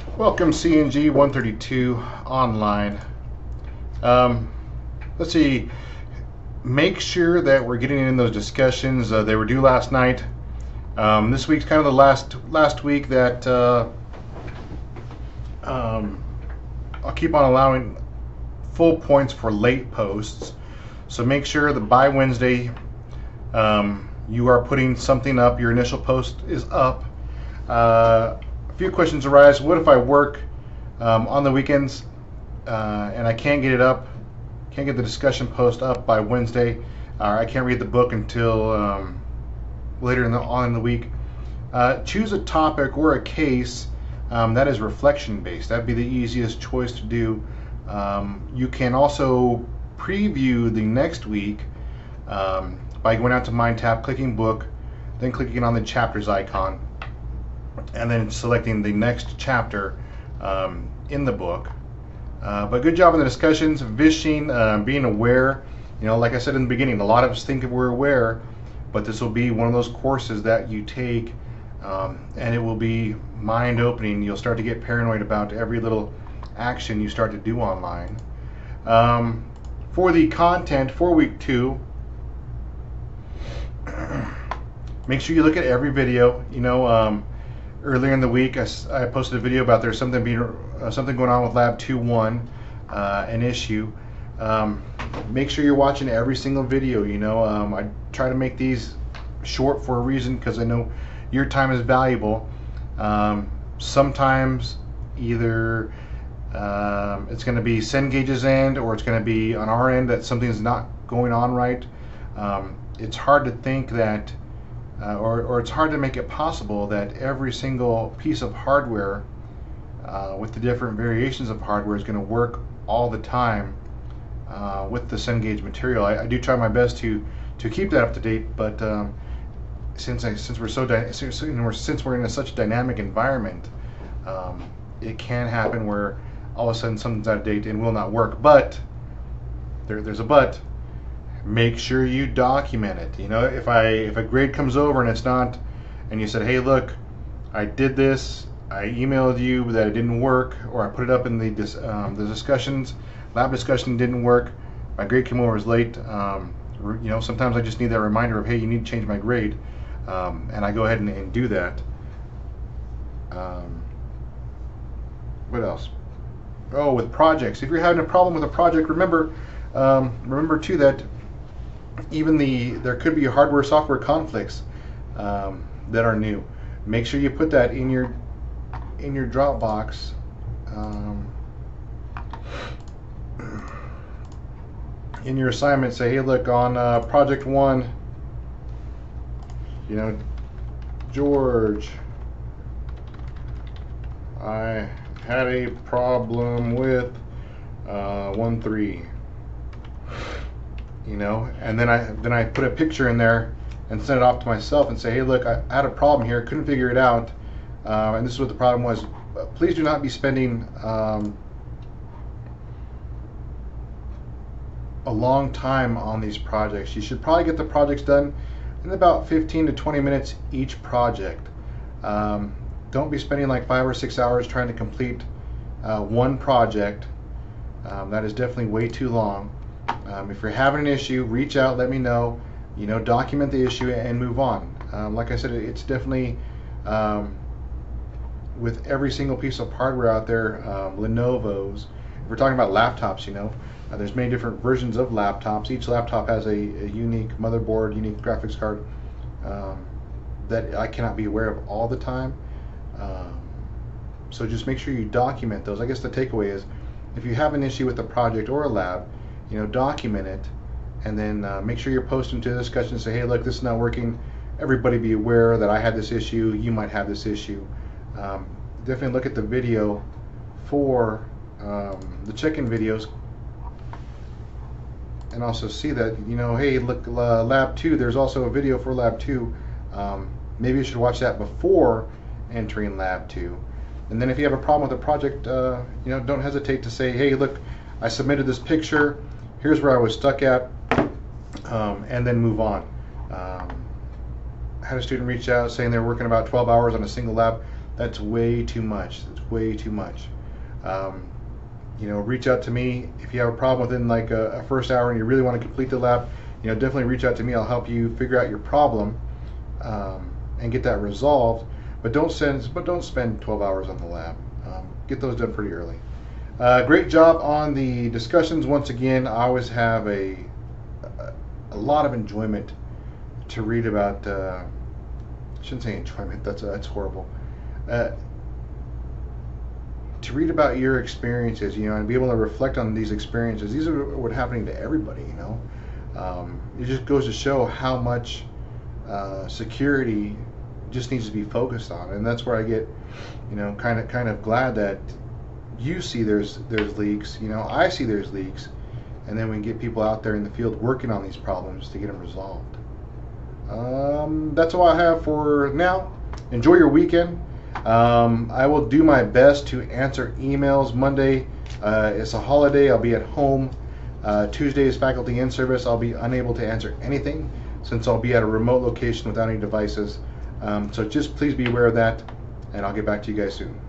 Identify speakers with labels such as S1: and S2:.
S1: Welcome CNG 132 online. Um, let's see. Make sure that we're getting in those discussions. They were due last night. This week's kind of the last week that I'll keep on allowing full points for late posts. So make sure that by Wednesday you are putting something up. Your initial post is up. A few questions arise. What if I work on the weekends and I can't get it up, can't get the discussion post up by Wednesday, or I can't read the book until later on in the week? Choose a topic or a case that is reflection based. That'd be the easiest choice to do. You can also preview the next week by going out to Mind tab, clicking book, then clicking on the chapters icon, and then selecting the next chapter in the book. But good job on the discussions, vishing, being aware. You know, like I said in the beginning, a lot of us think that we're aware, but this will be one of those courses that you take, and it will be mind-opening. You'll start to get paranoid about every little action you start to do online. For the content for week 2, make sure you look at every video. You know, earlier in the week, I posted a video about there's something going on with Lab 2.1, an issue. Make sure you're watching every single video. You know, I try to make these short for a reason, because I know your time is valuable. Sometimes either it's going to be Cengage's end, or it's going to be on our end that something's not going on right. It's hard to think that or it's hard to make it possible that every single piece of hardware with the different variations of hardware is going to work all the time with the Cengage material. I do try my best to keep that up to date, but since we're in such a dynamic environment, it can happen where all of a sudden something's out of date and will not work. But there's a but. Make sure you document it. You know, if a grade comes over and it's not, and you said, hey, look, I did this, I emailed you that it didn't work, or I put it up in the discussions, lab discussion didn't work, my grade came over as late. You know, sometimes I just need that reminder of, hey, you need to change my grade, and I go ahead and do that. What else? Oh, with projects. If you're having a problem with a project, remember too that even there could be hardware software conflicts that are new. Make sure you put that in your Dropbox. In your assignment, say, hey, look, on project 1, you know, George, I had a problem with 1.3. You know, and then I put a picture in there and send it off to myself and say, hey, look, I had a problem here, couldn't figure it out, and this is what the problem was. Please do not be spending a long time on these projects. You should probably get the projects done in about 15 to 20 minutes each project. Don't be spending like 5 or 6 hours trying to complete one project. That is definitely way too long. If you're having an issue, reach out, let me know. You know, document the issue and move on. Like I said, it's definitely with every single piece of hardware out there, Lenovo's. If we're talking about laptops, you know, there's many different versions of laptops. Each laptop has a unique motherboard, unique graphics card that I cannot be aware of all the time. So just make sure you document those. I guess the takeaway is, if you have an issue with a project or a lab, you know, document it, and then make sure you're posting to the discussion and say, hey, look, this is not working. Everybody be aware that I had this issue. You might have this issue. Definitely look at the video for the check-in videos, and also see that, you know, hey, look, Lab 2, there's also a video for Lab 2. Maybe you should watch that before entering Lab 2. And then if you have a problem with a project, you know, don't hesitate to say, hey, look, I submitted this picture, here's where I was stuck at, and then move on. I had a student reach out saying they're working about 12 hours on a single lab. That's way too much. It's way too much. Reach out to me if you have a problem within like a first hour and you really want to complete the lab. Definitely reach out to me. I'll help you figure out your problem and get that resolved. But don't spend 12 hours on the lab. Get those done pretty early. Great job on the discussions. Once again, I always have a lot of enjoyment to read about. I shouldn't say enjoyment. That's horrible. To read about your experiences, and be able to reflect on these experiences. These are what's happening to everybody, It just goes to show how much security just needs to be focused on, and that's where I get, kind of glad that you see there's leaks. I see there's leaks, and then we can get people out there in the field working on these problems to get them resolved. That's all I have for now. Enjoy your weekend. I will do my best to answer emails. Monday it's a holiday. I'll be at home. Tuesday is faculty in service. I'll be unable to answer anything since I'll be at a remote location without any devices. So just please be aware of that, and I'll get back to you guys soon.